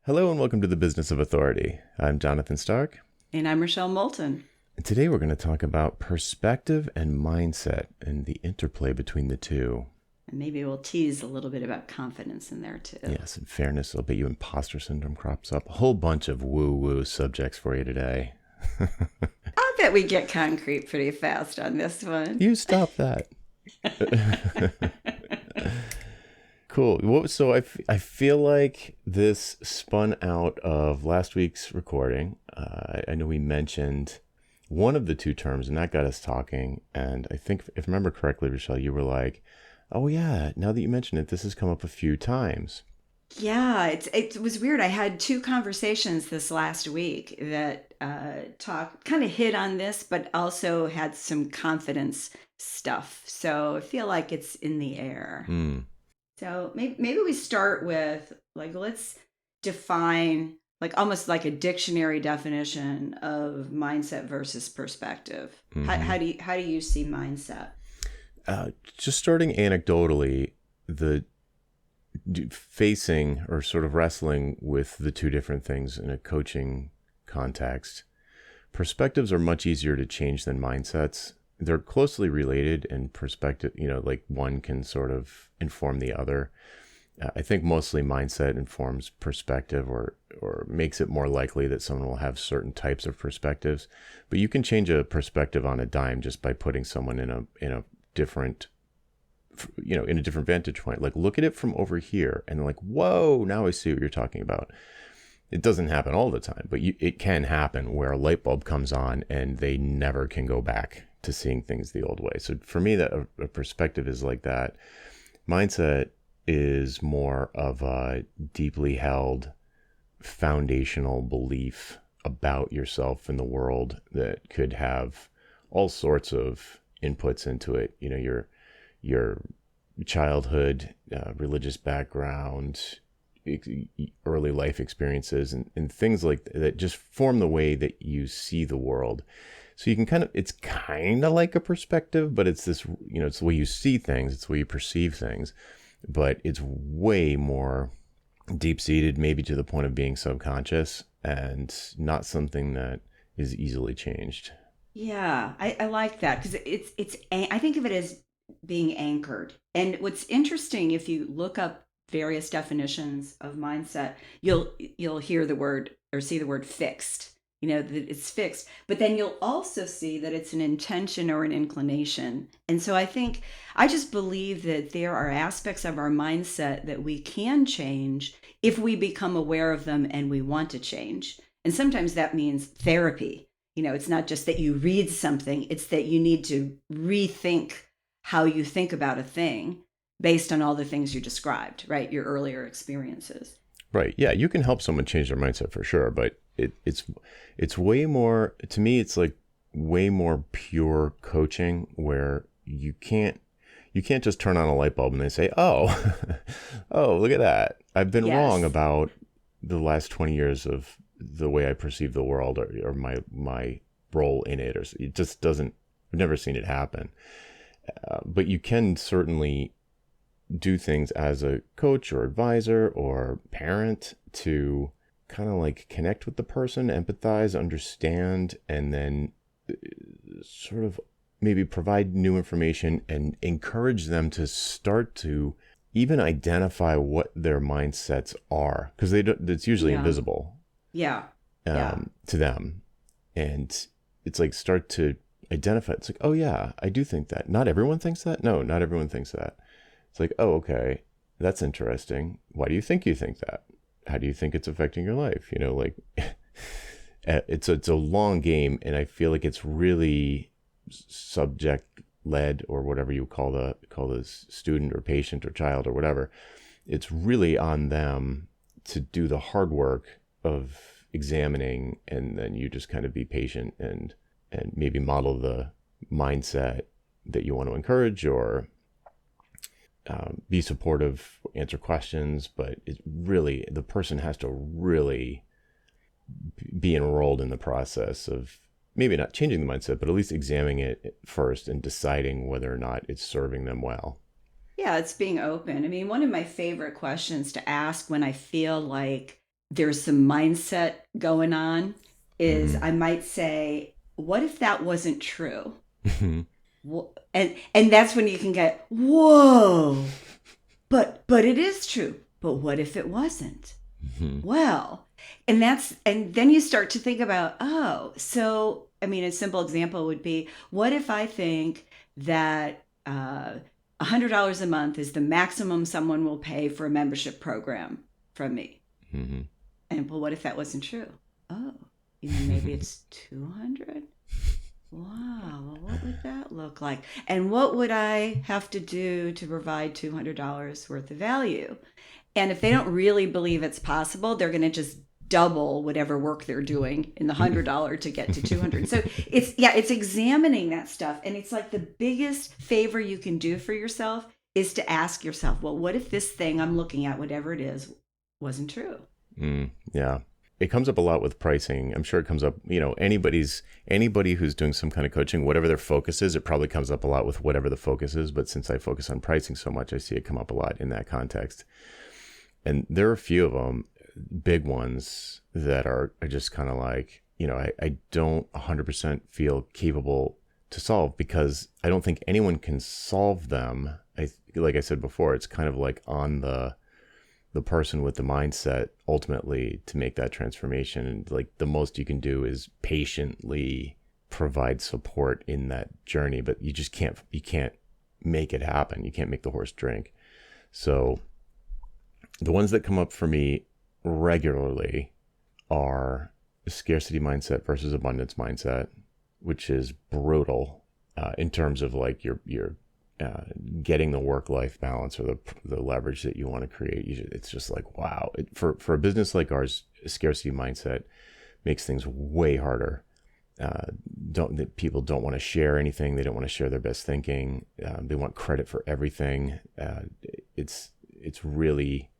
Hello and welcome to the Business of Authority. I'm Jonathan Stark, And I'm Rochelle Moulton. and today we're going to talk about perspective and mindset and the interplay between the two. And maybe we'll tease a little bit about confidence in there too. Yes, and fairness, I'll bet you imposter syndrome crops up. A whole bunch of woo-woo subjects for you today. I bet we get concrete pretty fast on this one. You stop that. Cool. So I feel like this spun out of last week's recording. I know we mentioned one of the two terms, and that got us talking. And I think, if I remember correctly, Rochelle, you were like, oh, yeah, now that you mention it, this has come up a few times. Yeah, it was weird. I had two conversations this last week that kind of hit on this, but also had some confidence stuff. So I feel like it's in the air. So maybe we start with let's define almost like a dictionary definition of mindset versus perspective. Mm-hmm. How do you see mindset? Just starting anecdotally, the facing or sort of wrestling with the two different things in a coaching context, perspectives are much easier to change than mindsets. They're closely related, and perspective, like one can sort of inform the other. I think mostly mindset informs perspective or makes it more likely that someone will have certain types of perspectives. But you can change a perspective on a dime just by putting someone in a different, in a different vantage point. Like, look at it from over here, and they're like, whoa, now I see what you're talking about. It doesn't happen all the time, but it can happen where a light bulb comes on and they never can go back to seeing things the old way. So for me, that a perspective is like that. Mindset is more of a deeply held foundational belief about yourself and the world that could have all sorts of inputs into it. Your childhood, religious background, early life experiences, and things like that just form the way that you see the world. So you can it's kind of like a perspective, but it's this, it's the way you see things, it's the way you perceive things, but it's way more deep-seated, maybe to the point of being subconscious, and not something that is easily changed. Yeah, I like that because I think of it as being anchored. And what's interesting, if you look up various definitions of mindset, you'll hear the word or see the word fixed. That it's fixed, but then you'll also see that it's an intention or an inclination. And so I just believe that there are aspects of our mindset that we can change if we become aware of them and we want to change. And sometimes that means therapy. It's not just that you read something, it's that you need to rethink how you think about a thing based on all the things you described, right? Your earlier experiences. Right. Yeah, you can help someone change their mindset for sure, but it's way more, to me, it's like way more pure coaching where you can't just turn on a light bulb and they say, oh, oh, look at that. I've been wrong about the last 20 years of the way I perceive the world or my role in it, or it just doesn't, I've never seen it happen. But you can certainly do things as a coach or advisor or parent to kind of like connect with the person, empathize, understand, and then sort of maybe provide new information and encourage them to start to even identify what their mindsets are, because it's usually invisible to them. And it's like, start to identify. It's like, oh yeah, I do think that. Not everyone thinks that. No, not everyone thinks that. It's like, oh, okay, that's interesting. Why do you think that? How do you think it's affecting your life? It's a long game, and I feel like it's really subject led, or whatever you call the student or patient or child or whatever. It's really on them to do the hard work of examining, and then you just kind of be patient and maybe model the mindset that you want to encourage, or be supportive, answer questions. But it really, the person has to really be enrolled in the process of maybe not changing the mindset, but at least examining it first and deciding whether or not it's serving them well. Yeah, it's being open. I mean, one of my favorite questions to ask when I feel like there's some mindset going on, is Hmm. I might say, what if that wasn't true? Hmm. And that's when you can get, whoa, but it is true. But what if it wasn't? Well, and then you start to think about, oh, so I mean, a simple example would be, what if I think that $100 a month is the maximum someone will pay for a membership program from me? Hmm. And well, what if that wasn't true? Oh, maybe it's 200. Wow, well, what would that look like? And what would I have to do to provide $200 worth of value? And if they don't really believe it's possible, they're going to just double whatever work they're doing in the $100 to get to 200. So it's examining that stuff. And it's like the biggest favor you can do for yourself is to ask yourself, well, what if this thing I'm looking at, whatever it is, wasn't true? Yeah. It comes up a lot with pricing. I'm sure it comes up, anybody who's doing some kind of coaching, whatever their focus is, it probably comes up a lot with whatever the focus is. But since I focus on pricing so much, I see it come up a lot in that context. And there are a few of them, big ones, that are just kind of like, I don't 100% feel capable to solve, because I don't think anyone can solve them. Like I said before, it's kind of like on the person with the mindset ultimately to make that transformation. And like the most you can do is patiently provide support in that journey, but you can't make it happen. You can't make the horse drink. So the ones that come up for me regularly are scarcity mindset versus abundance mindset, which is brutal in terms of like your getting the work-life balance or the leverage that you want to create. It's just like, wow. For a business like ours, scarcity mindset makes things way harder. People don't want to share anything. They don't want to share their best thinking. They want credit for everything. It's really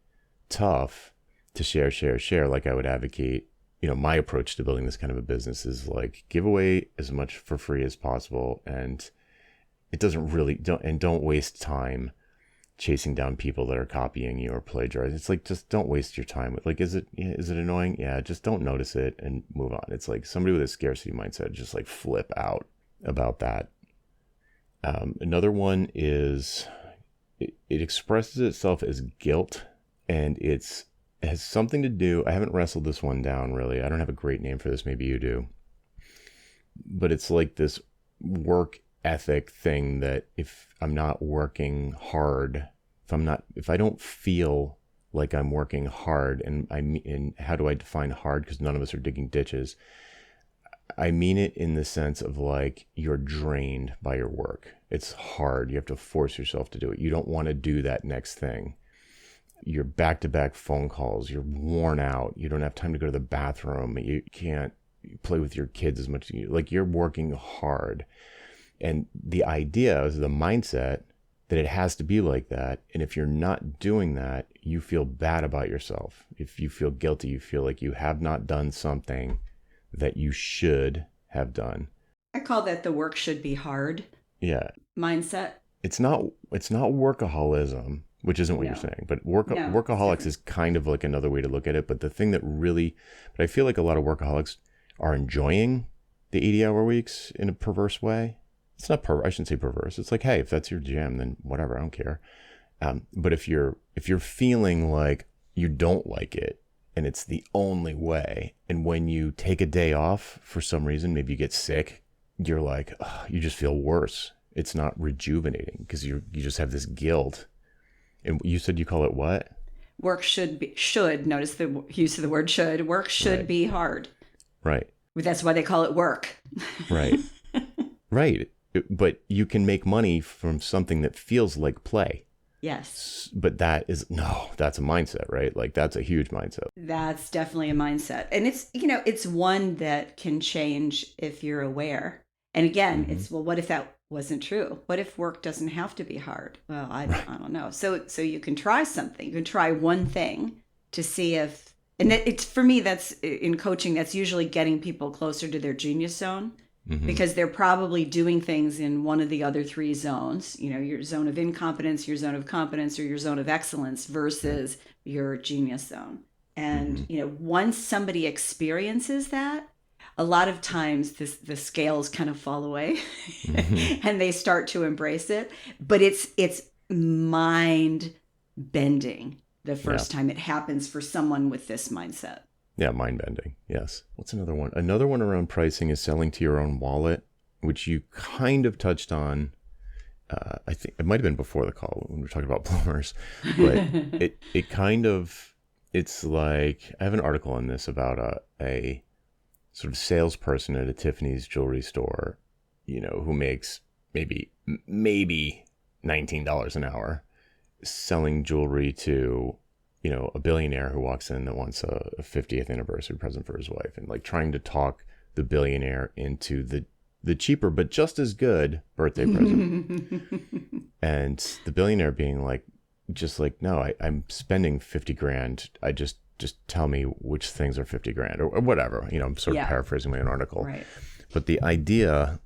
tough to share. Like I would advocate, my approach to building this kind of a business is like, give away as much for free as possible. And it doesn't really don't waste time chasing down people that are copying you or plagiarizing. It's like, just don't waste your time with, like, is it annoying? Yeah, just don't notice it and move on. It's like somebody with a scarcity mindset just like flip out about that. Another one is it expresses itself as guilt, and it has something to do. I haven't wrestled this one down really. I don't have a great name for this. Maybe you do. But it's like this work ethic thing that if I'm not working hard, if I don't feel like I'm working hard, and how do I define hard? Because none of us are digging ditches. I mean it in the sense of like, you're drained by your work. It's hard. You have to force yourself to do it. You don't want to do that next thing. You're back-to-back phone calls. You're worn out. You don't have time to go to the bathroom. You can't play with your kids as much as like, you're working hard. And the idea is the mindset that it has to be like that. And if you're not doing that, you feel bad about yourself. If you feel guilty, you feel like you have not done something that you should have done. I call that the work should be hard Yeah. mindset. It's not workaholism, which isn't what you're No, saying, but no, it's workaholics different. is kind of like another way to look at it. But but I feel like a lot of workaholics are enjoying the 80-hour weeks in a perverse way. It's not I shouldn't say perverse. It's like, hey, if that's your jam, then whatever, I don't care. But if you're feeling like you don't like it and it's the only way, and when you take a day off for some reason, maybe you get sick, you're like, ugh, you just feel worse. It's not rejuvenating because you just have this guilt. And you said you call it what? Work should notice the use of the word should. Work should Right, be hard. right, That's why they call it work. right, right. But you can make money from something that feels like play. Yes. But that's a mindset, right? Like that's a huge mindset. That's definitely a mindset. And it's one that can change if you're aware. And again, Hmm. it's, well, what if that wasn't true? What if work doesn't have to be hard? Well, Right. I don't know. So you can try something. You can try one thing to see if, and it's, for me, that's in coaching, that's usually getting people closer to their genius zone, Hmm. because they're probably doing things in one of the other three zones, your zone of incompetence, your zone of competence, or your zone of excellence Right. versus your genius zone. And, once somebody experiences that, a lot of times the scales kind of fall away and they start to embrace it. But it's mind bending the first time it happens for someone with this mindset. Yeah, mind bending. Yes. What's another one? Another one around pricing is selling to your own wallet, which you kind of touched on. I think it might have been before the call when we were talking about plumbers, but it kind of, it's like, I have an article on this about a sort of salesperson at a Tiffany's jewelry store, who makes maybe $19 an hour selling jewelry to, a billionaire who walks in that wants a 50th anniversary present for his wife, and like trying to talk the billionaire into the cheaper but just as good birthday present. And the billionaire being like, no, I'm spending 50 grand. I just tell me which things are 50 grand or whatever. I'm sort of paraphrasing my own article. Right. But the idea,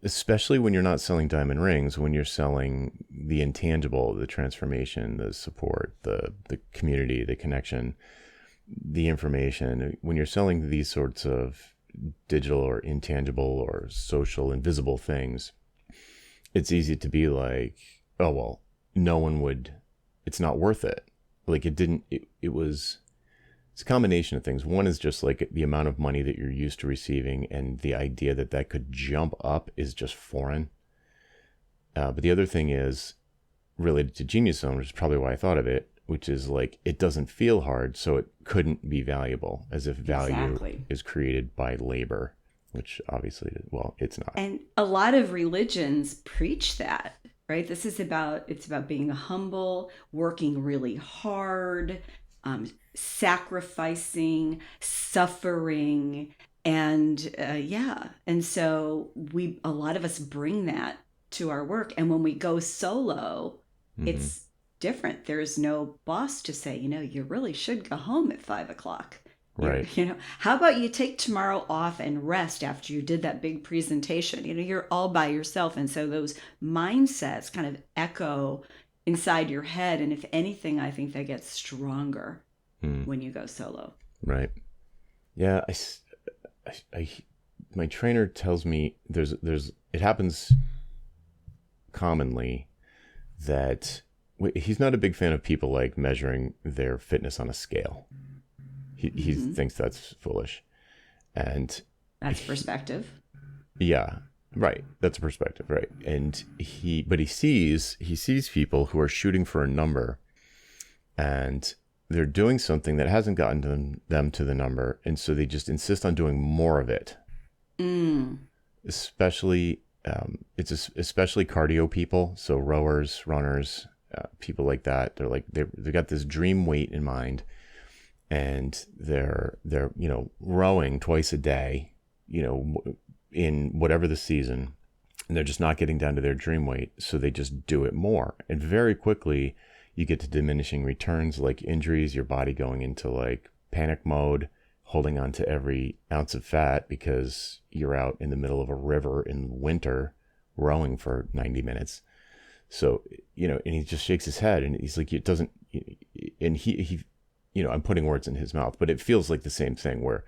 especially when you're not selling diamond rings, when you're selling the intangible, the transformation, the support, the community, the connection, the information, when you're selling these sorts of digital or intangible or social invisible things, it's easy to be like, oh, well, no one would, it's not worth it. Like it's a combination of things. One is just like the amount of money that you're used to receiving, and the idea that could jump up is just foreign. But the other thing is related to Genius Zone, which is probably why I thought of it, which is like, it doesn't feel hard, so it couldn't be valuable, as if value is created by labor, which obviously, well, it's not. And a lot of religions preach that, right? It's about being humble, working really hard, sacrificing, suffering, and and so a lot of us bring that to our work. And when we go solo, it's different. There's no boss to say, you really should go home at 5:00. Right. How about you take tomorrow off and rest after you did that big presentation? You're all by yourself. And so those mindsets kind of echo inside your head. And if anything, I think they get stronger when you go solo. Right. Yeah. My trainer tells me it happens commonly that he's not a big fan of people like measuring their fitness on a scale. He thinks that's foolish. And that's perspective. Yeah, right. That's a perspective, right. And he sees people who are shooting for a number, and they're doing something that hasn't gotten them to the number, and so they just insist on doing more of it. Especially especially cardio people, so rowers, runners, people like that. They're like they've got this dream weight in mind, and they're rowing twice a day, in whatever the season, and they're just not getting down to their dream weight, so they just do it more, and very quickly you get to diminishing returns, like injuries, your body going into like panic mode, holding on to every ounce of fat because you're out in the middle of a river in winter rowing for 90 minutes. So, and he just shakes his head, and he's like, it doesn't, and he I'm putting words in his mouth, but it feels like the same thing where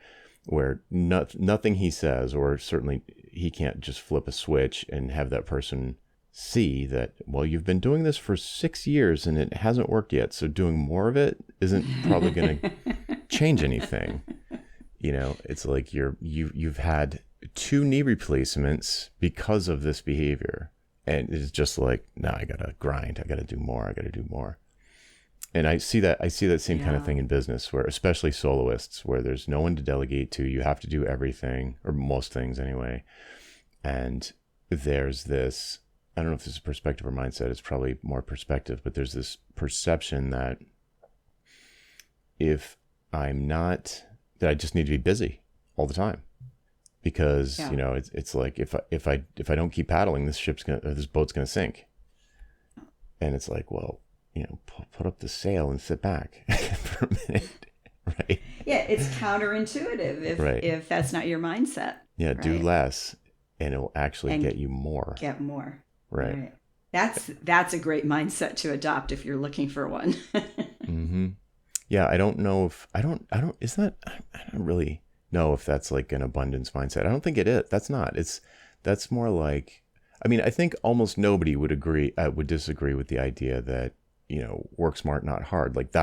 nothing he says, or certainly he can't just flip a switch and have that person see that, well, you've been doing this for 6 years and it hasn't worked yet, so doing more of it isn't probably going to change anything. It's like you've had 2 knee replacements because of this behavior, and it's just like, no, I gotta grind, I gotta do more. And I see that same kind of thing in business, where especially soloists, where there's no one to delegate to, you have to do everything, or most things anyway. And there's this, I don't know if this is perspective or mindset, it's probably more perspective, but there's this perception that that I just need to be busy all the time, because it's like if I don't keep paddling, this boat's gonna sink. And it's like, well, put up the sail and sit back for a minute, right? Yeah, it's counterintuitive if that's not your mindset. Yeah, right? Do less, and it will actually get you more. Get more. Right. That's a great mindset to adopt if you're looking for one. Yeah, I don't know if is that, I don't really know if that's like an abundance mindset. I don't think it is. That's not. That's more like, I mean, I think almost nobody would disagree with the idea that, work smart, not hard. Like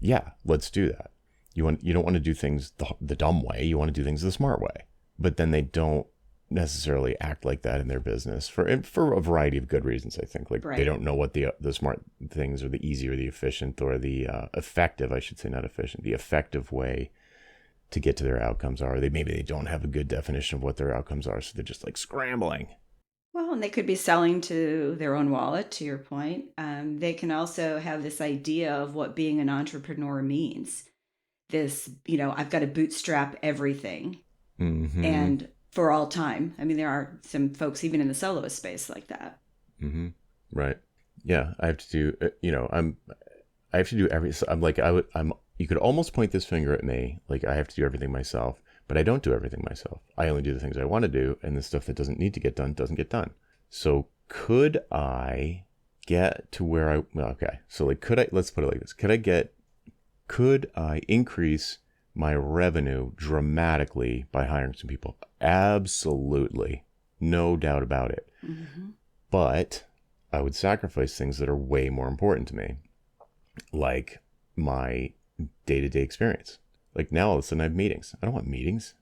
yeah, let's do that. You don't want to do things the dumb way. You want to do things the smart way. But then they don't necessarily act like that in their business for a variety of good reasons. I think like they Right. don't know what the smart things or the easy or the efficient or the effective, I should say, not efficient, the effective way to get to their outcomes are. Maybe they don't have a good definition of what their outcomes are, so they're just like scrambling. Well, and they could be selling to their own wallet, to your point. They can also have this idea of what being an entrepreneur means. This, I've got to bootstrap everything Mm-hmm. and for all time. I mean, there are some folks even in the soloist space like that. Mm-hmm. Right. Yeah, I have to do. I have to do every. So I'm like I would. I'm. You could almost point this finger at me, like I have to do everything myself, but I don't do everything myself. I only do the things I want to do, and the stuff that doesn't need to get done doesn't get done. So could I get to where I? Well, okay. So like, could I? Let's put it like this. Could I increase my revenue dramatically by hiring some people? Absolutely, no doubt about it. Mm-hmm. But I would sacrifice things that are way more important to me, like my day-to-day experience. Like now all of a sudden I have meetings. I don't want meetings.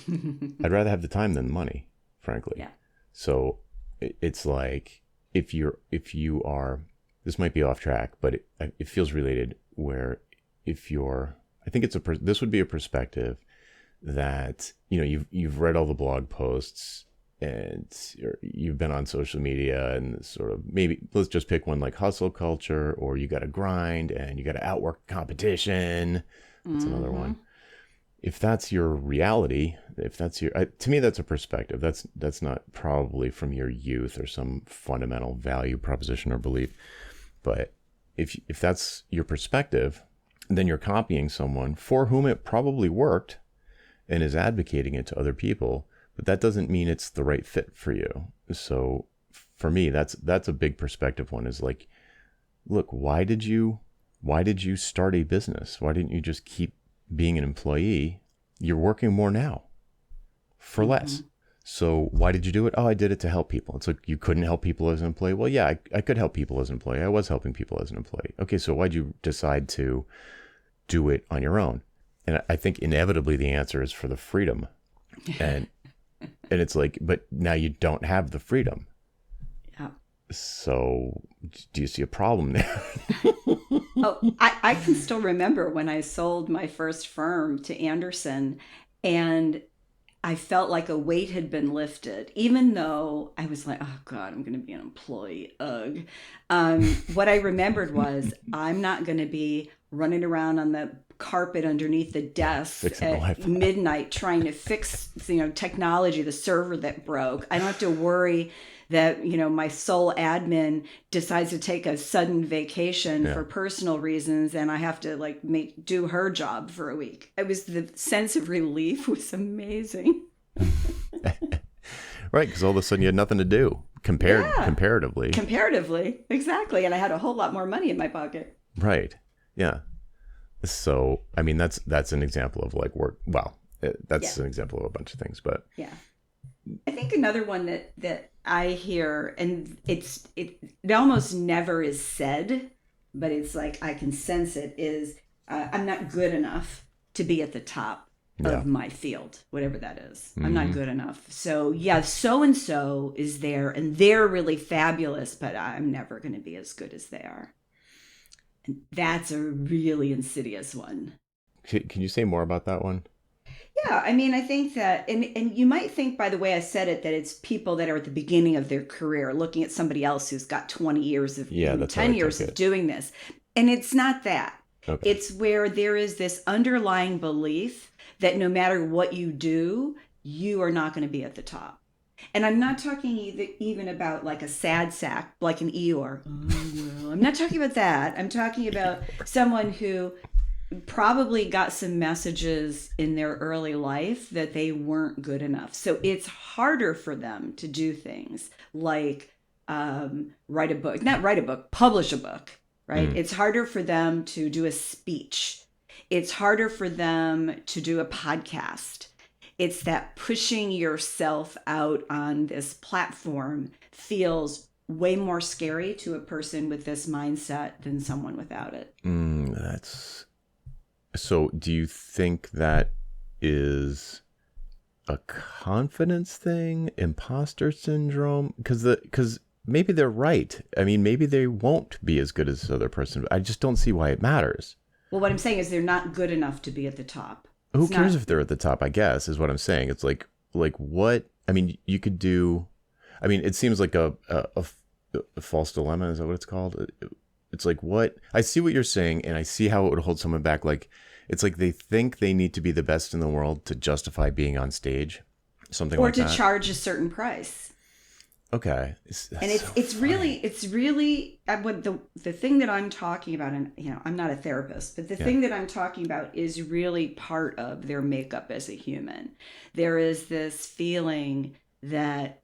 I'd rather have the time than the money, frankly. Yeah. So it's like if you are, this might be off track, but it feels related, where if you're, I think this would be a perspective that, you've read all the blog posts and you've been on social media and sort of, maybe let's just pick one like hustle culture, or you got to grind and you got to outwork competition. That's another Mm-hmm. one. If that's your reality, if that's to me, that's a perspective. That's not probably from your youth or some fundamental value proposition or belief. But if that's your perspective, then you're copying someone for whom it probably worked and is advocating it to other people, but that doesn't mean it's the right fit for you. So for me, that's a big perspective one, is like, look, why did you start a business? Why didn't you just keep being an employee? You're working more now for less. Mm-hmm. So why did you do it? Oh, I did it to help people. It's like, you couldn't help people as an employee. Well, yeah, I could help people as an employee. I was helping people as an employee. Okay, so why'd you decide to do it on your own? And I think inevitably the answer is for the freedom. And it's like, but now you don't have the freedom. Yeah. So do you see a problem there? Oh, I can still remember when I sold my first firm to Anderson, and I felt like a weight had been lifted, even though I was like, oh God, I'm going to be an employee. Ugh. What I remembered was I'm not going to be running around on the carpet underneath the desk Fixing the at Wi-Fi. midnight trying to fix, technology, the server that broke. I don't have to worry that, my sole admin decides to take a sudden vacation Yeah. for personal reasons and I have to like do her job for a week. It was, the sense of relief was amazing. Right, because all of a sudden you had nothing to do Yeah. comparatively. Comparatively, exactly. And I had a whole lot more money in my pocket. Right. Yeah. So, I mean, that's an example of like work. Well, that's Yeah. an example of a bunch of things, but Yeah. I think another one that I hear, and it almost never is said, but it's like I can sense it, is I'm not good enough to be at the top yeah. of my field, whatever that is. I'm Mhm. not good enough. So yeah, so and so is there, and they're really fabulous, but I'm never going to be as good as they are. And that's a really insidious one. Can you say more about that one? Yeah, I mean, I think that, and you might think by the way I said it, that it's people that are at the beginning of their career looking at somebody else who's got 20 years of, Yeah, that's how 10 I years took of it. doing this. And it's not that. Okay. It's where there is this underlying belief that no matter what you do, you are not going to be at the top. And I'm not talking even about like a sad sack, like an Eeyore. Oh, well, I'm not talking about that. I'm talking about someone who probably got some messages in their early life that they weren't good enough. So it's harder for them to do things like not write a book, publish a book. right? It's harder for them to do a speech. It's harder for them to do a podcast. It's that pushing yourself out on this platform feels way more scary to a person with this mindset than someone without it. That's so. Do you think that is a confidence thing, imposter syndrome? Because maybe they're right. I mean, maybe they won't be as good as this other person. I just don't see why it matters. Well, what I'm saying is they're not good enough to be at the top. Who cares if they're at the top, I guess, is what I'm saying. It's like what? I mean, you could do, I mean, it seems like a false dilemma. Is that what it's called? It's like what? I see what you're saying, and I see how it would hold someone back. Like, it's like they think they need to be the best in the world to justify being on stage, something like that. Or to charge a certain price. Okay. And it's really what the thing that I'm talking about, and I'm not a therapist, but the thing that I'm talking about is really part of their makeup as a human. There is this feeling that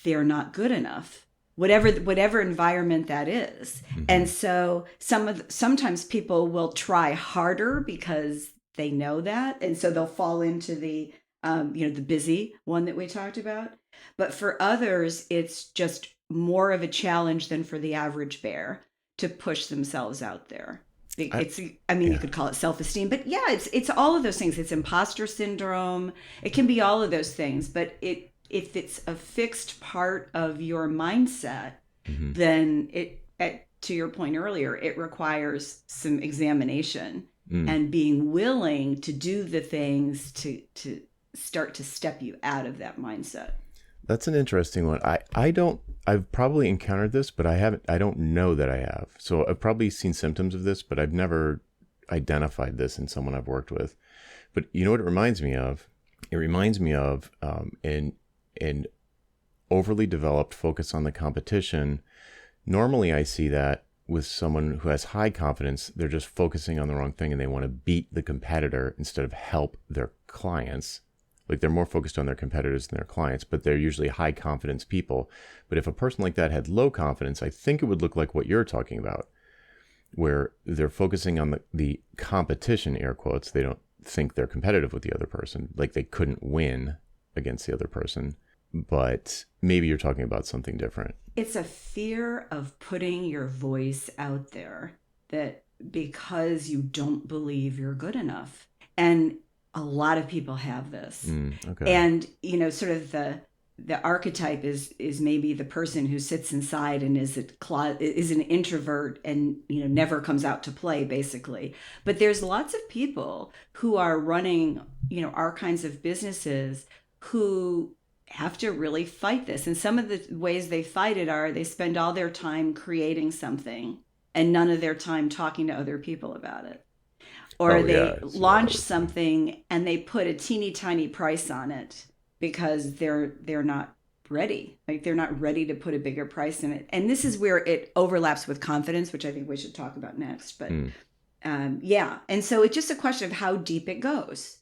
they're not good enough, whatever environment that is. Mm-hmm. And so sometimes people will try harder because they know that, and so they'll fall into the the busy one that we talked about. But for others, it's just more of a challenge than for the average bear to push themselves out there. You could call it self-esteem, but yeah, it's all of those things. It's imposter syndrome. It can be all of those things, but if it's a fixed part of your mindset, mm-hmm. then to your point earlier, it requires some examination and being willing to do the things to start to step you out of that mindset. That's an interesting one. I've probably encountered this, but I don't know that I have. So I've probably seen symptoms of this, but I've never identified this in someone I've worked with. But you know what it reminds me of? It reminds me of an overly developed focus on the competition. Normally I see that with someone who has high confidence. They're just focusing on the wrong thing and they want to beat the competitor instead of help their clients. Like they're more focused on their competitors than their clients, but they're usually high confidence people. But if a person like that had low confidence, I think it would look like what you're talking about, where they're focusing on the competition, air quotes. They don't think they're competitive with the other person, like they couldn't win against the other person. But maybe you're talking about something different. It's a fear of putting your voice out there, that because you don't believe you're good enough. And a lot of people have this. Okay. And, sort of the archetype is maybe the person who sits inside and is an introvert and, never comes out to play, basically. But there's lots of people who are running, our kinds of businesses who have to really fight this. And some of the ways they fight it are they spend all their time creating something and none of their time talking to other people about it. Or they launch something and they put a teeny tiny price on it because they're not ready. Like they're not ready to put a bigger price in it. And this is where it overlaps with confidence, which I think we should talk about next. But and so it's just a question of how deep it goes.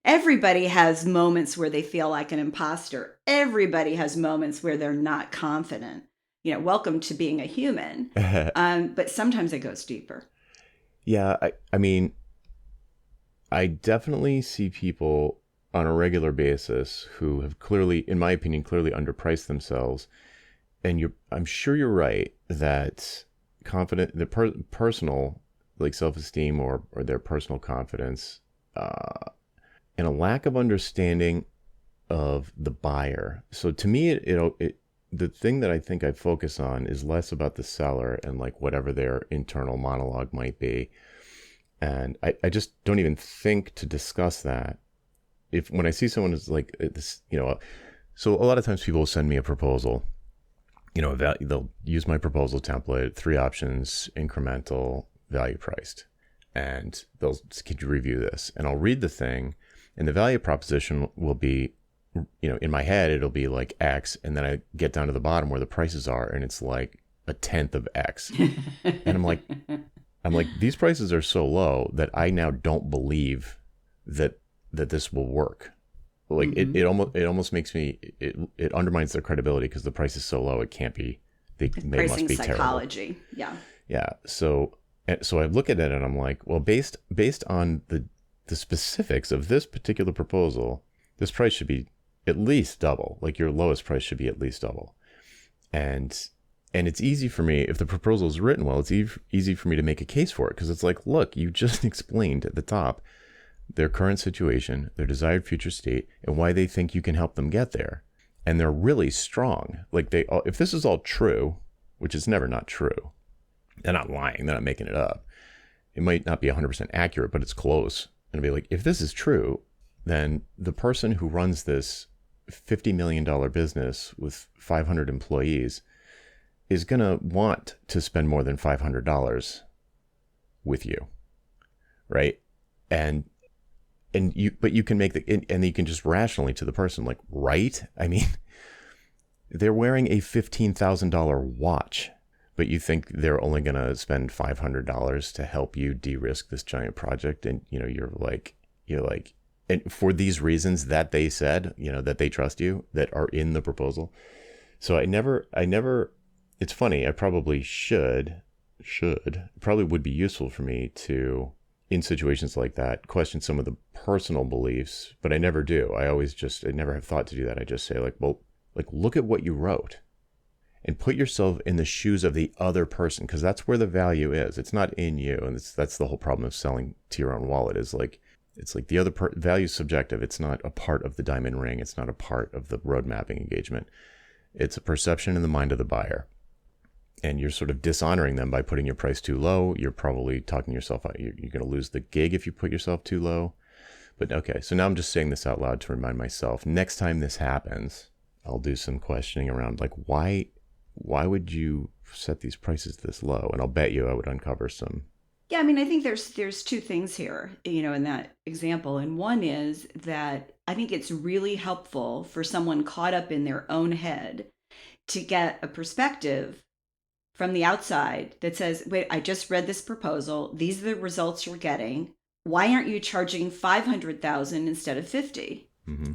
Everybody has moments where they feel like an imposter. Everybody has moments where they're not confident. Welcome to being a human. But sometimes it goes deeper. Yeah, I mean, I definitely see people on a regular basis who have clearly, in my opinion, underpriced themselves. And I'm sure you're right that personal, like self-esteem or their personal confidence, and a lack of understanding of the buyer. So to me, the thing that I think I focus on is less about the seller and like whatever their internal monologue might be. And I just don't even think to discuss that. When I see someone who's like this, so a lot of times people will send me a proposal, they'll use my proposal template, 3 options, incremental, value priced. And they'll say, could you review this? And I'll read the thing and the value proposition will be, in my head, it'll be like X. And then I get down to the bottom where the prices are and it's like a tenth of X. And I'm like, these prices are so low that I now don't believe that this will work. Like mm-hmm. it almost makes me, it undermines their credibility because the price is so low. It can't be, they must be psychology. Terrible. Yeah. So I look at it and I'm like, well, based on the specifics of this particular proposal, this price should be at least double. Like your lowest price should be at least double. And it's easy for me, if the proposal is written well, it's easy for me to make a case for it, because it's like, look, you just explained at the top their current situation, their desired future state, and why they think you can help them get there. And they're really strong. Like if this is all true, which is never not true, they're not lying, they're not making it up. It might not be 100% accurate, but it's close. And be like, if this is true, then the person who runs this $50 million business with 500 employees is going to want to spend more than $500 with you, right? And you can make and you can just rationally to the person, like, right? I mean, they're wearing a $15,000 watch, but you think they're only going to spend $500 to help you de-risk this giant project. And, you're like, and for these reasons that they said, that they trust you, that are in the proposal. So I never, it's funny. I probably probably would be useful for me to, in situations like that, question some of the personal beliefs, but I never do. I never have thought to do that. I just say, like, well, like, look at what you wrote and put yourself in the shoes of the other person, because that's where the value is. It's not in you. And that's the whole problem of selling to your own wallet, is like, it's like the other value is subjective. It's not a part of the diamond ring. It's not a part of the road mapping engagement. It's a perception in the mind of the buyer. And you're sort of dishonoring them by putting your price too low. You're probably talking yourself out. You're going to lose the gig if you put yourself too low. But okay, so now I'm just saying this out loud to remind myself. Next time this happens, I'll do some questioning around, like, why would you set these prices this low? And I'll bet you I would uncover some. Yeah, I mean, I think there's two things here, in that example. And one is that I think it's really helpful for someone caught up in their own head to get a perspective from the outside that says, wait, I just read this proposal. These are the results you're getting. Why aren't you charging 500,000 instead of 50? Mm-hmm.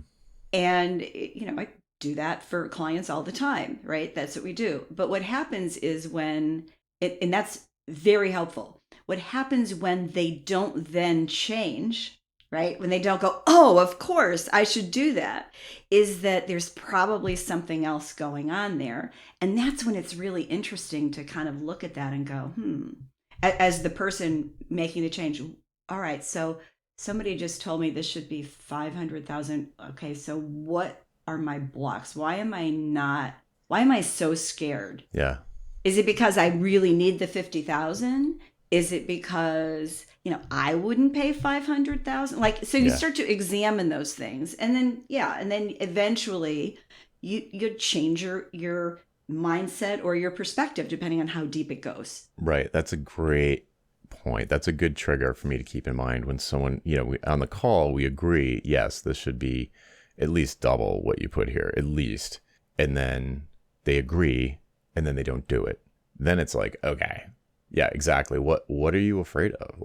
And, I do that for clients all the time, right? That's what we do. But what happens is and that's very helpful. What happens when they don't then change, right? When they don't go, oh, of course, I should do that, is that there's probably something else going on there. And that's when it's really interesting to kind of look at that and go, as the person making the change. All right, so somebody just told me this should be 500,000. Okay, so what are my blocks? Why am I so scared? Yeah. Is it because I really need the 50,000? Is it because, I wouldn't pay 500,000? Like, so you start to examine those things, and then eventually you change your mindset or your perspective depending on how deep it goes. Right. That's a great point. That's a good trigger for me to keep in mind when someone, on the call, we agree, yes, this should be at least double what you put here, at least. And then they agree, and then they don't do it. Then it's like, okay, yeah, exactly. What are you afraid of?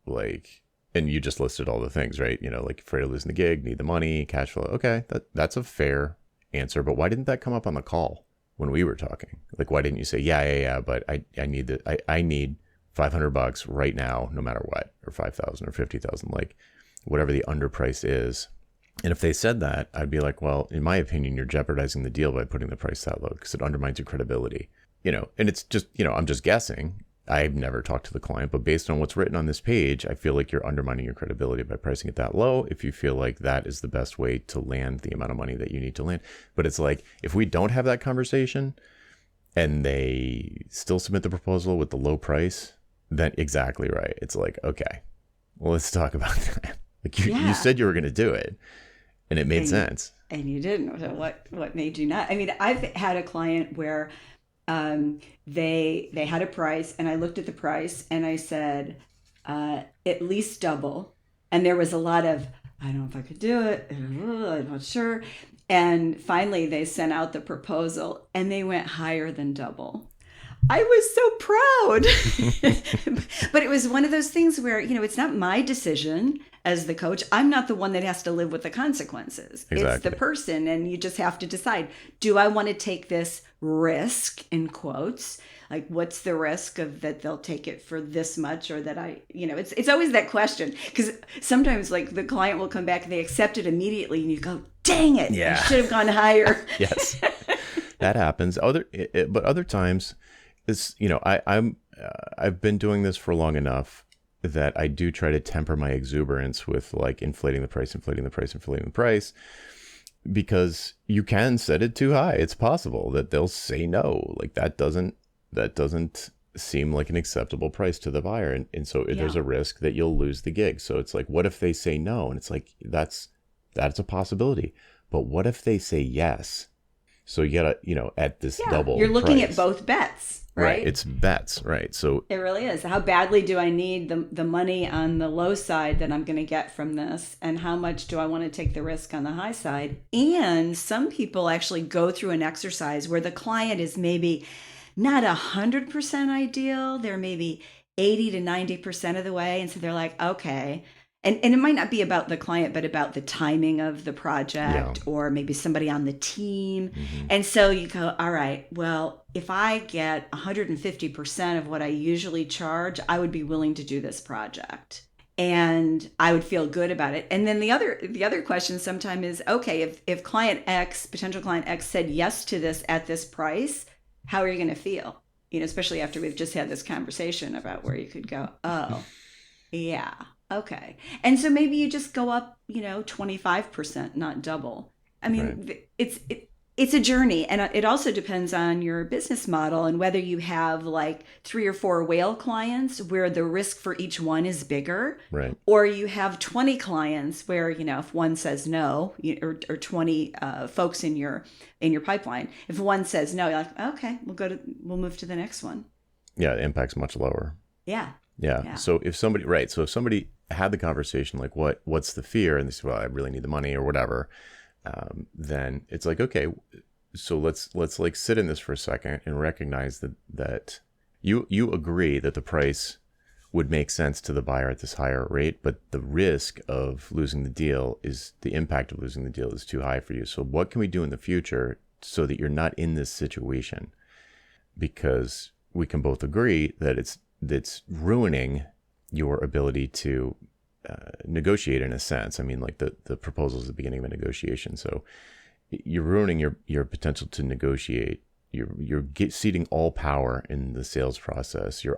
Like, and you just listed all the things, right? Like afraid of losing the gig, need the money, cash flow. Okay, that's a fair answer. But why didn't that come up on the call when we were talking? Like, why didn't you say, yeah, but I need $500 right now, no matter what, or 5,000 or 50,000, like whatever the underprice is. And if they said that, I'd be like, well, in my opinion, you're jeopardizing the deal by putting the price that low, because it undermines your credibility, and it's just, I'm just guessing. I've never talked to the client, but based on what's written on this page, I feel like you're undermining your credibility by pricing it that low if you feel like that is the best way to land the amount of money that you need to land. But it's like, if we don't have that conversation and they still submit the proposal with the low price, then exactly right. It's like, okay, well, let's talk about that. Like you said you were going to do it, and it made sense. And you didn't. So what made you not? I mean, I've had a client where they had a price, and I looked at the price and I said, at least double. And there was a lot of, I don't know if I could do it. I'm not sure. And finally they sent out the proposal and they went higher than double. I was so proud. But it was one of those things where, it's not my decision as the coach. I'm not the one that has to live with the consequences. Exactly. It's the person. And you just have to decide, do I want to take this risk, in quotes, Like, what's the risk of that they'll take it for this much, or that it's always that question. Because sometimes like the client will come back and they accept it immediately and you go, dang it, I Yeah. should have gone higher. Yes, that happens. But other times, it's I've been doing this for long enough that I do try to temper my exuberance with like inflating the price, because you can set it too high. It's possible that they'll say no. Like that doesn't seem like an acceptable price to the buyer, and so there's a risk that you'll lose the gig. So it's like, what if they say no? And it's like that's a possibility. But what if they say yes? So you gotta, at this double You're looking price. at both bets, right? It's bets, right? So It really is. How badly do I need the money on the low side that I'm going to get from this? And how much do I want to take the risk on the high side? And some people actually go through an exercise where the client is maybe not 100% ideal. They're maybe 80 to 90% of the way. And so they're like, okay. And it might not be about the client, but about the timing of the project or maybe somebody on the team. Mm-hmm. And so you go, all right, well, if I get 150% of what I usually charge, I would be willing to do this project. And I would feel good about it. And then the other question sometimes is, okay, if client X, potential client X said yes to this at this price, how are you going to feel? Especially after we've just had this conversation about where you could go, oh, yeah. Okay. And so maybe you just go up, 25%, not double. I mean, it's a journey. And it also depends on your business model and whether you have like 3 or 4 whale clients where the risk for each one is bigger. right. Or you have 20 clients where, if one says no, or 20 folks in your pipeline, if one says no, you're like, okay, we'll move to the next one. Yeah, the impact's much lower. Yeah. Yeah. So if somebody had the conversation, like what's the fear? And they say, well, I really need the money or whatever. Then it's like, okay, so let's like sit in this for a second and recognize that you agree that the price would make sense to the buyer at this higher rate, but the risk of losing the deal the impact of losing the deal is too high for you. So what can we do in the future so that you're not in this situation? Because we can both agree that it's ruining your ability to negotiate in a sense. I mean, like the proposal is the beginning of a negotiation. So you're ruining your potential to negotiate. You're ceding all power in the sales process. You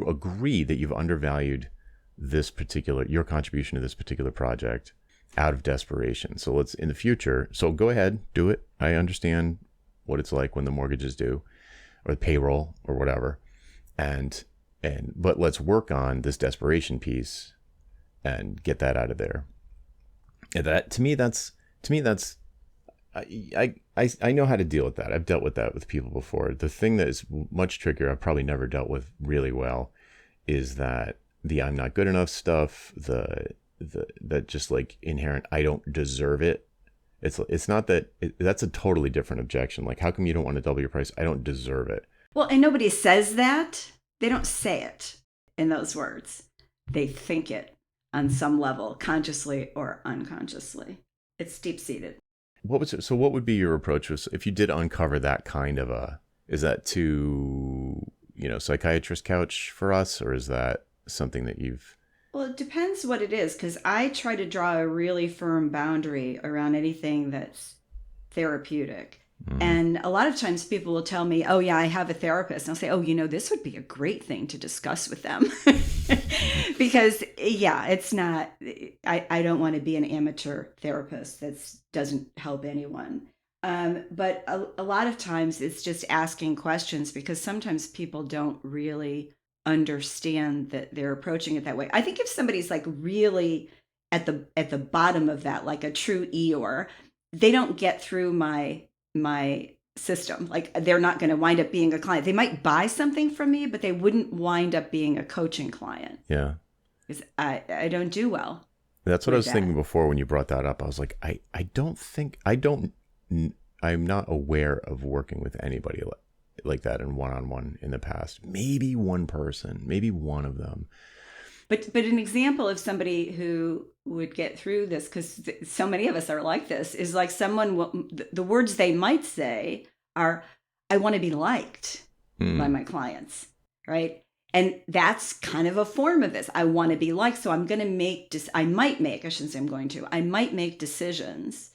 agree that you've undervalued your contribution to this particular project out of desperation. So let's, in the future, so go ahead, do it. I understand what it's like when the mortgage is due or the payroll or whatever. But let's work on this desperation piece and get that out of there. And that to me that's I know how to deal with that. I've dealt with that with people before. The thing that is much trickier, I've probably never dealt with really well, is that the I'm not good enough stuff, that just like inherent I don't deserve it. It's not that that's a totally different objection. Like, how come you don't want to double your price? I don't deserve it. Well, and nobody says that. They don't say it in those words. They think it on some level, consciously or unconsciously. It's deep-seated. What would be your approach if you did uncover that kind of is that too, psychiatrist couch for us, or is that something that you've... Well, it depends what it is, because I try to draw a really firm boundary around anything that's therapeutic. Mm-hmm. And a lot of times people will tell me, oh, yeah, I have a therapist. And I'll say, oh, this would be a great thing to discuss with them. Because, it's not, I don't want to be an amateur therapist that doesn't help anyone. But a lot of times it's just asking questions, because sometimes people don't really understand that they're approaching it that way. I think if somebody's like really at the bottom of that, like a true Eeyore, they don't get through my system. Like, they're not going to wind up being a client. They might buy something from me, but they wouldn't wind up being a coaching client. Yeah. Because I don't do well. That's what I was thinking before when you brought that up. I was like, I'm not aware of working with anybody like that in one-on-one in the past. Maybe one person, maybe one of them. But an example of somebody who would get through this, because so many of us are like this, is like someone, the words they might say are, I want to be liked. by my clients, right? And that's kind of a form of this. I want to be liked. So I'm going to make, I might make, I shouldn't say I'm going to, I might make decisions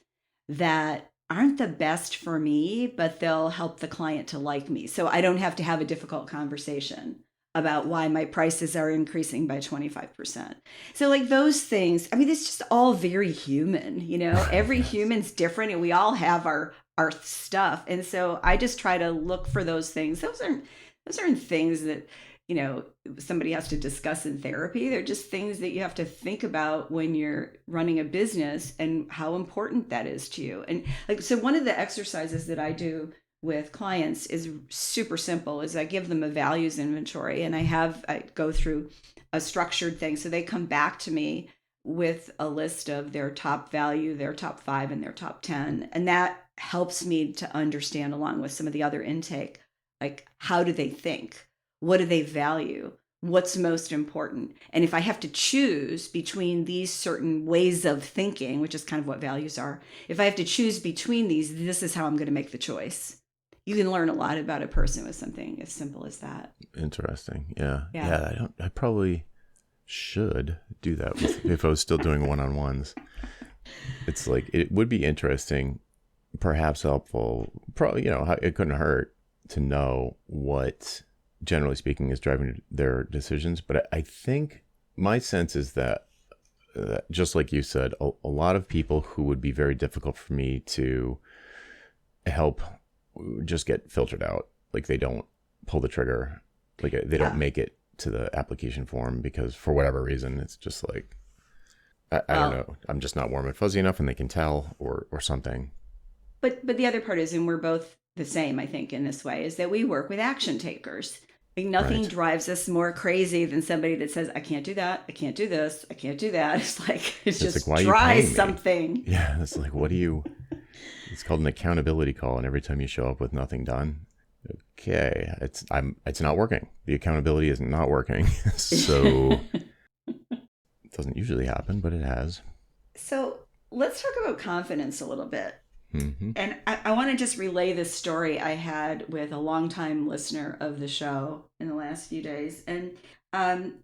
that aren't the best for me, but they'll help the client to like me. So I don't have to have a difficult conversation about why my prices are increasing by 25%. So like those things, I mean, it's just all very human, you know, every Yes. human's different and we all have our stuff. And so I just try to look for those things. Those aren't things that, you know, somebody has to discuss in therapy. They're just things that you have to think about when you're running a business and how important that is to you. And like, so one of the exercises that I do with clients is super simple, is I give them a values inventory, and I go through a structured thing. So they come back to me with a list of their top value, their top 5, and their top 10. And that helps me to understand, along with some of the other intake, like how do they think? What do they value? What's most important? And if I have to choose between these certain ways of thinking, which is kind of what values are, if I have to choose between these, this is how I'm going to make the choice. You can learn a lot about a person with something as simple as that. Interesting. Yeah. Yeah. Yeah. I probably should do that if I was still doing one-on-ones. It's like, it would be interesting, perhaps helpful. Probably, it couldn't hurt to know what, generally speaking, is driving their decisions. But I think my sense is that, just like you said, a lot of people who would be very difficult for me to help just get filtered out. Like they don't pull the trigger, like they don't make it to the application form because for whatever reason, it's just like, I don't know. I'm just not warm and fuzzy enough and they can tell or something. But the other part is, and we're both the same, I think, in this way, is that we work with action takers. Like nothing Right. drives us more crazy than somebody that says, I can't do that, I can't do this, I can't do that. It's like, it's just like, why are you try paying me? something. Yeah. It's like, it's called an accountability call. And every time you show up with nothing done, okay, it's not working. The accountability is not working. So it doesn't usually happen, but it has. So let's talk about confidence a little bit. Mm-hmm. And I want to just relay this story I had with a longtime listener of the show in the last few days. And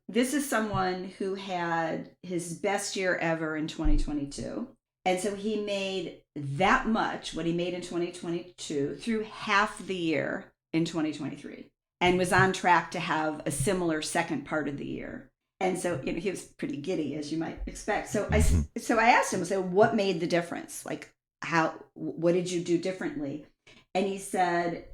this is someone who had his best year ever in 2022. And so he made that much, what he made in 2022, through half the year in 2023, and was on track to have a similar second part of the year. And so, he was pretty giddy, as you might expect. So I asked him, so what made the difference? Like, what did you do differently? And he said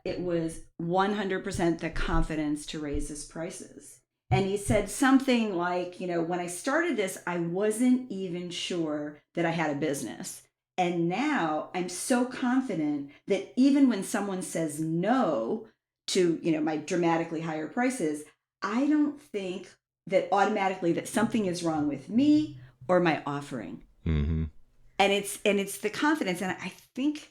it was 100% the confidence to raise his prices. And he said something like, when I started this, I wasn't even sure that I had a business. And now I'm so confident that even when someone says no to, my dramatically higher prices, I don't think that automatically that something is wrong with me or my offering. Mm-hmm. And it's the confidence. And I think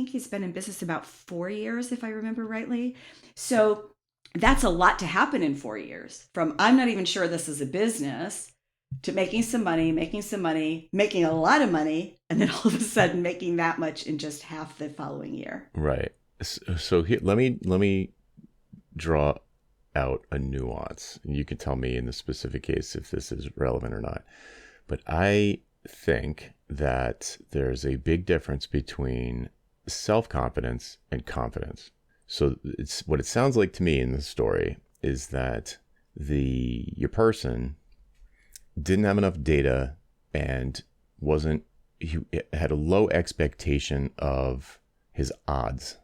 he's been in business about 4 years, if I remember rightly. So that's a lot to happen in 4 years, from I'm not even sure this is a business to making some money, making a lot of money, and then all of a sudden making that much in just half the following year. Right. So here, let me draw out a nuance. You can tell me in the specific case if this is relevant or not. But I think that there's a big difference between self-confidence and confidence. So it's what it sounds like to me in the story is that your person didn't have enough data and he had a low expectation of his odds.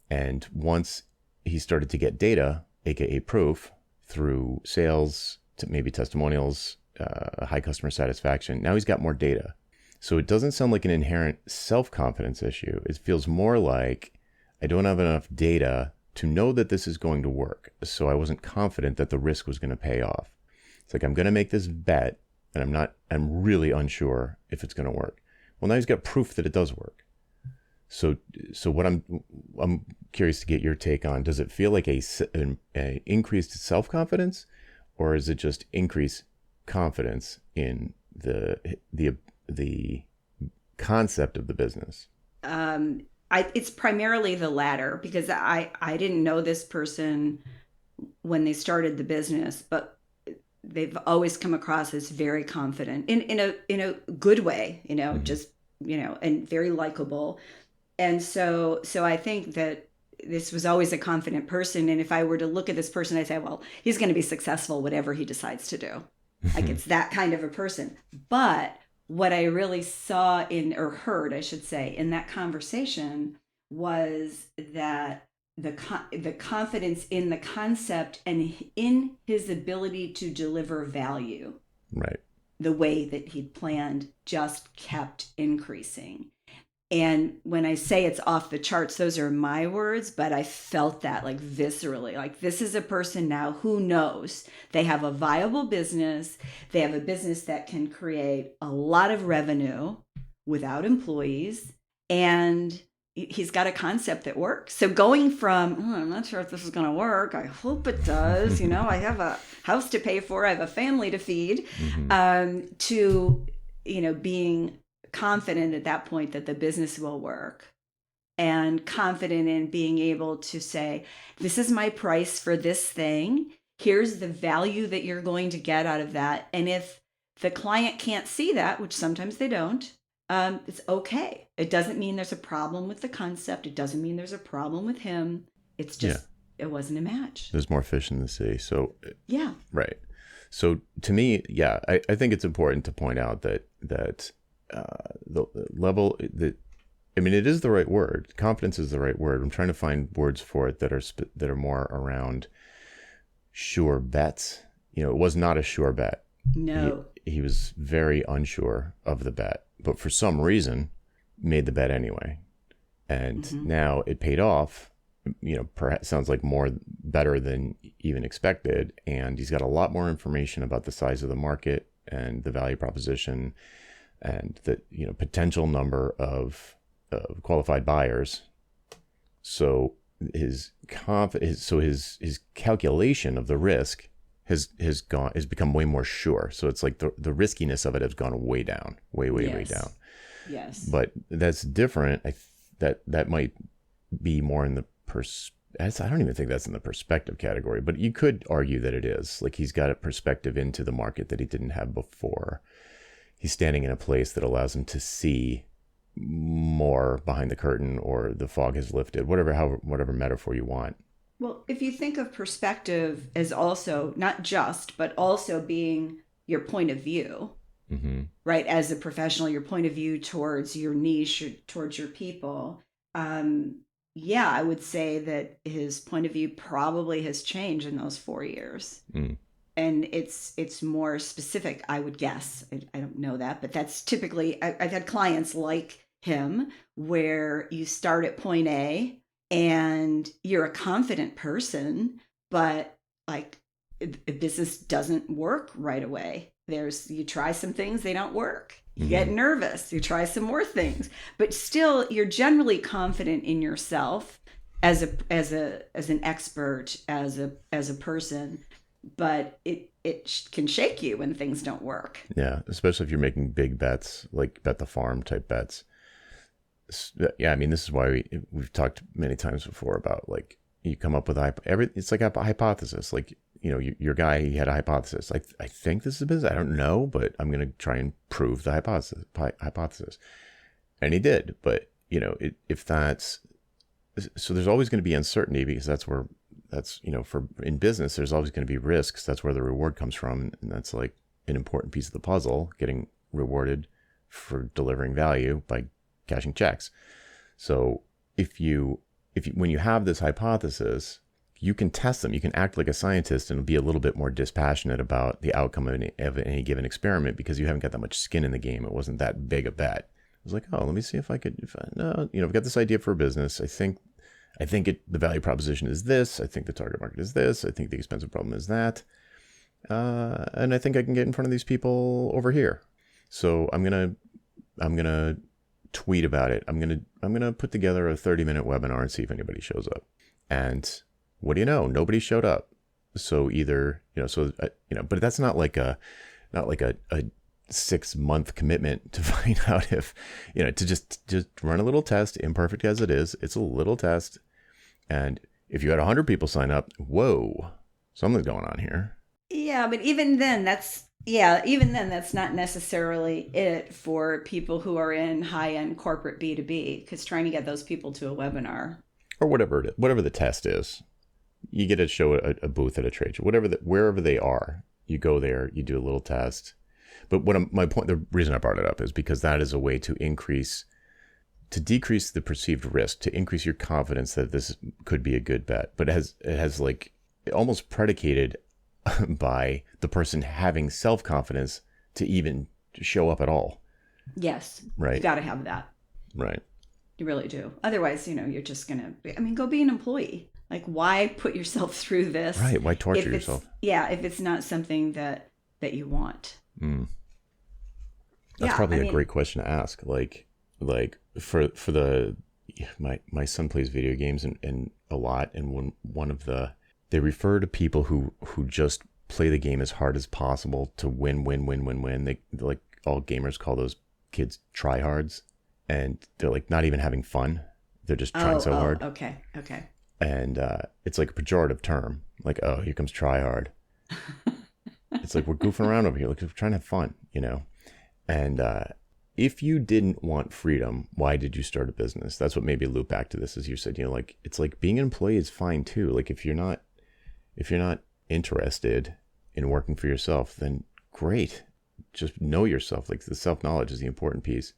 And once he started to get data, aka proof, through sales, maybe testimonials, high customer satisfaction, now he's got more data. So it doesn't sound like an inherent self-confidence issue. It feels more like I don't have enough data to know that this is going to work. So I wasn't confident that the risk was going to pay off. It's like, I'm going to make this bet and I'm really unsure if it's going to work. Well, now he's got proof that it does work. So what I'm curious to get your take on, does it feel like a increased self-confidence, or is it just increased confidence in the concept of the business? it's primarily the latter, because I didn't know this person when they started the business, but they've always come across as very confident in a good way, just, and very likable. And so I think that this was always a confident person. And if I were to look at this person, I'd say, well, he's going to be successful, whatever he decides to do. Like, it's that kind of a person. But what I really saw or heard, I should say, in that conversation was that the confidence in the concept and in his ability to deliver value, Right. the way that he'd planned, just kept increasing. And when I say it's off the charts, those are my words, but I felt that, like, viscerally. Like, this is a person now who knows they have a viable business. They have a business that can create a lot of revenue without employees. And he's got a concept that works. So going from, I'm not sure if this is going to work, I hope it does, I have a house to pay for, I have a family to feed, to, being confident at that point that the business will work, and confident in being able to say, this is my price for this thing. Here's the value that you're going to get out of that. And if the client can't see that, which sometimes they don't, it's okay. It doesn't mean there's a problem with the concept. It doesn't mean there's a problem with him. It's just, It wasn't a match. There's more fish in the sea. So, yeah. Right. So to me, I think it's important to point out that the level that, I mean, it is the right word. Confidence is the right word. I'm trying to find words for it that are more around sure bets. It was not a sure bet. No. He was very unsure of the bet, but for some reason made the bet anyway. And now it paid off, perhaps sounds like better than even expected. And he's got a lot more information about the size of the market and the value proposition and the potential number of qualified buyers. So his calculation of the risk has become way more sure. So it's like the riskiness of it has gone way down, way down. Yes. But that's different. That might be more in the I don't even think that's in the perspective category, but you could argue that it is. Like, he's got a perspective into the market that he didn't have before. He's standing in a place that allows him to see more behind the curtain, or the fog has lifted, whatever metaphor you want. Well, if you think of perspective as also not just, but also being your point of view, right? As a professional, your point of view towards your niche, or towards your people. I would say that his point of view probably has changed in those 4 years. And it's more specific, I would guess. I don't know that, but that's typically, I've had clients like him where you start at point A and you're a confident person, but like, business doesn't work right away. You try some things, they don't work. You get nervous, you try some more things, but still you're generally confident in yourself as an expert, as a person. But it can shake you when things don't work. Yeah, especially if you're making big bets, like bet the farm type bets. Yeah, I mean, this is why we've talked many times before about, like, you come up with it's like a hypothesis. Like, your guy, he had a hypothesis. I think this is a business. I don't know, but I'm going to try and prove the hypothesis. And he did. But, if that's, so there's always going to be uncertainty, because in business, there's always going to be risks. That's where the reward comes from. And that's like an important piece of the puzzle, getting rewarded for delivering value by cashing checks. So when you have this hypothesis, you can test them. You can act like a scientist and be a little bit more dispassionate about the outcome of any given experiment, because you haven't got that much skin in the game. It wasn't that big a bet. It was like, oh, let me see if I've got this idea for a business. I think the value proposition is this. I think the target market is this. I think the expensive problem is that. And I think I can get in front of these people over here. So I'm gonna tweet about it. I'm gonna put together a 30-minute webinar and see if anybody shows up. And what do you know? Nobody showed up. So either, but that's not like a 6-month commitment to find out if, to just run a little test, imperfect as it is. It's a little test. And if you had 100 people sign up, whoa, something's going on here. Yeah, but even then, that's not necessarily it for people who are in high-end corporate B2B, because trying to get those people to a webinar. Or whatever the test is. You get to show a booth at a trade show, wherever they are. You go there, you do a little test. But the reason I brought it up is because that is a way to decrease the perceived risk, to increase your confidence that this could be a good bet. But it has like almost predicated by the person having self-confidence to even show up at all. Yes. Right. You got to have that. Right. You really do. Otherwise, you're just going to, go be an employee. Like, why put yourself through this? Right. Why torture yourself? Yeah. If it's not something that you want. That's probably a great question to ask. Like for my son plays video games and a lot. And when they refer to people who just play the game as hard as possible to win. They, like, all gamers call those kids tryhards, and they're like not even having fun. They're just trying so hard. Okay. And it's like a pejorative term. Like, oh, here comes tryhard. It's like, we're goofing around over here. Like, we're trying to have fun, And if you didn't want freedom, why did you start a business? That's what made me loop back to this, as you said. Like, it's like being an employee is fine too. Like, if you're not interested in working for yourself, then great. Just know yourself. Like, the self-knowledge is the important piece.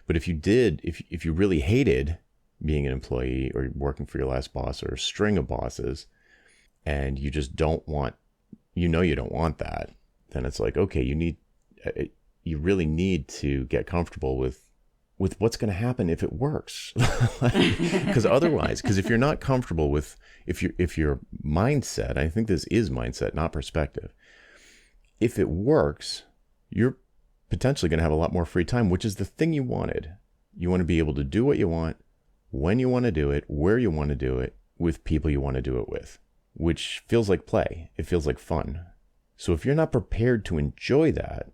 But if you really hated being an employee or working for your last boss or a string of bosses, and you just don't want, you don't want that, then it's like, okay, you really need to get comfortable with what's going to happen if it works. Because if you're not comfortable with, if your mindset, I think this is mindset, not perspective. If it works, you're potentially going to have a lot more free time, which is the thing you wanted. You want to be able to do what you want, when you want to do it, where you want to do it, with people you want to do it with, which feels like play. It feels like fun. So if you're not prepared to enjoy that,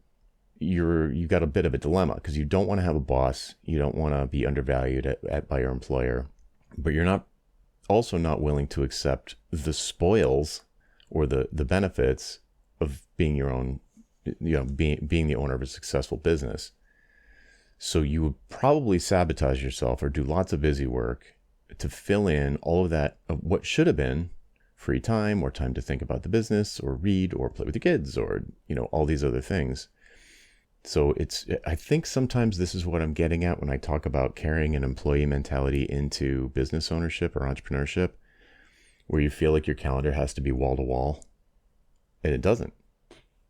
you've got a bit of a dilemma, because you don't want to have a boss. You don't want to be undervalued by your employer, but you're also not willing to accept the spoils or the benefits of being your own, being the owner of a successful business. So you would probably sabotage yourself or do lots of busy work to fill in all of that, of what should have been free time or time to think about the business or read or play with the kids or, all these other things. So I think sometimes this is what I'm getting at when I talk about carrying an employee mentality into business ownership or entrepreneurship, where you feel like your calendar has to be wall to wall, and it doesn't.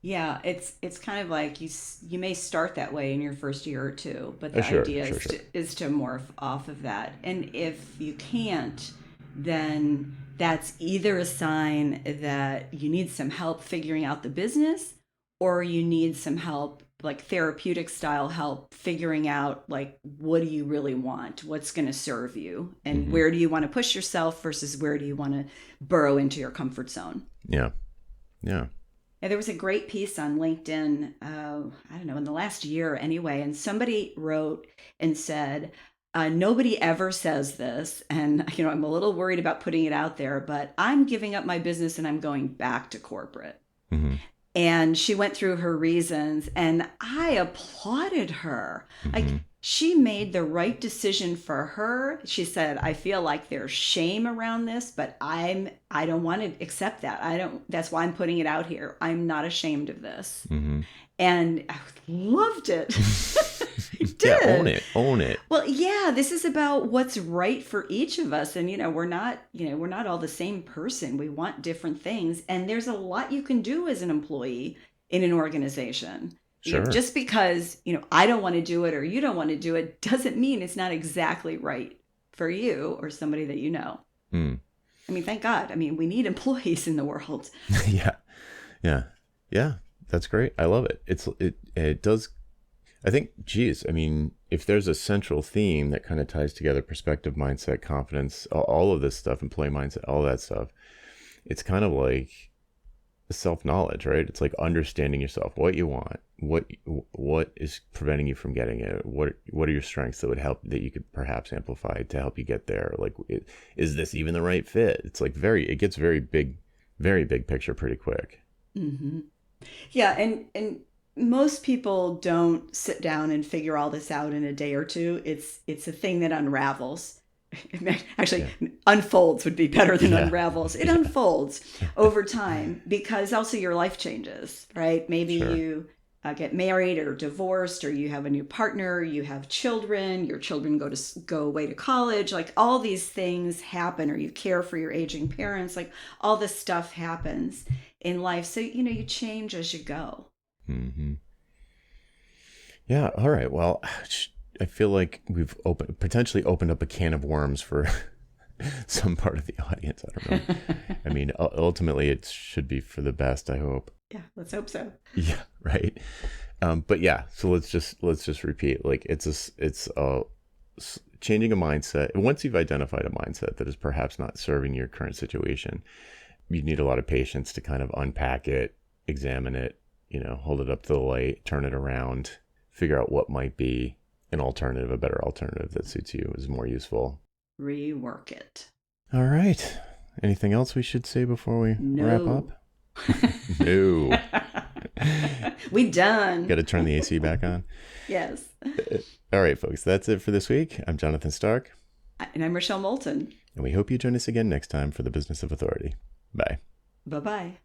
Yeah, it's kind of like you may start that way in your first year or two, but the idea is to morph off of that. And if you can't, then that's either a sign that you need some help figuring out the business, or you need some help, like therapeutic style help, figuring out, like, what do you really want? What's going to serve you? And where do you want to push yourself versus where do you want to burrow into your comfort zone? Yeah. And there was a great piece on LinkedIn, I don't know, in the last year anyway, and somebody wrote and said, nobody ever says this, and I'm a little worried about putting it out there, but I'm giving up my business and I'm going back to corporate. Mm-hmm. And she went through her reasons, and I applauded her. Mm-hmm. Like, she made the right decision for her. She said, I feel like there's shame around this, but I don't want to accept that. That's why I'm putting it out here. I'm not ashamed of this. Mm-hmm. And I loved it. I did. Yeah, own it. Well, yeah, this is about what's right for each of us. And, we're not all the same person. We want different things. And there's a lot you can do as an employee in an organization. Sure. Just because, I don't want to do it or you don't want to do it doesn't mean it's not exactly right for you or somebody that you know. Mm. I mean, thank God. I mean, we need employees in the world. Yeah. That's great. I love it. It does. I think, if there's a central theme that kind of ties together perspective, mindset, confidence, all of this stuff, employee mindset, all that stuff, it's kind of like self-knowledge, right? It's like understanding yourself, what you want, what is preventing you from getting it, what are your strengths that would help, that you could perhaps amplify to help you get there. Like, is this even the right fit? It's like it gets very big picture pretty quick. Hmm. Yeah, and most people don't sit down and figure all this out in a day or two. It's a thing that unravels. Actually, Yeah. unfolds would be better than Yeah. unravels. It Yeah. unfolds over time because also your life changes, right? Maybe Sure. you get married or divorced, or you have a new partner, you have children, your children go away to college. Like all these things happen, or you care for your aging parents. Like all this stuff happens in life. So, you change as you go. Hmm. Yeah. All right. Well, I feel like we've potentially opened up a can of worms for some part of the audience. I don't know. I mean, ultimately, it should be for the best, I hope. Yeah, let's hope so. Yeah. Right. But yeah. So let's just repeat. Like, changing a mindset. Once you've identified a mindset that is perhaps not serving your current situation, you need a lot of patience to kind of unpack it, examine it, hold it up to the light, turn it around, figure out what might be an alternative, a better alternative that suits you, is more useful. Rework it. All right. Anything else we should say before we wrap No. up? No. We done. Got to turn the AC back on. Yes. All right, folks. That's it for this week. I'm Jonathan Stark. And I'm Rochelle Moulton. And we hope you join us again next time for the Business of Authority. Bye. Bye-bye.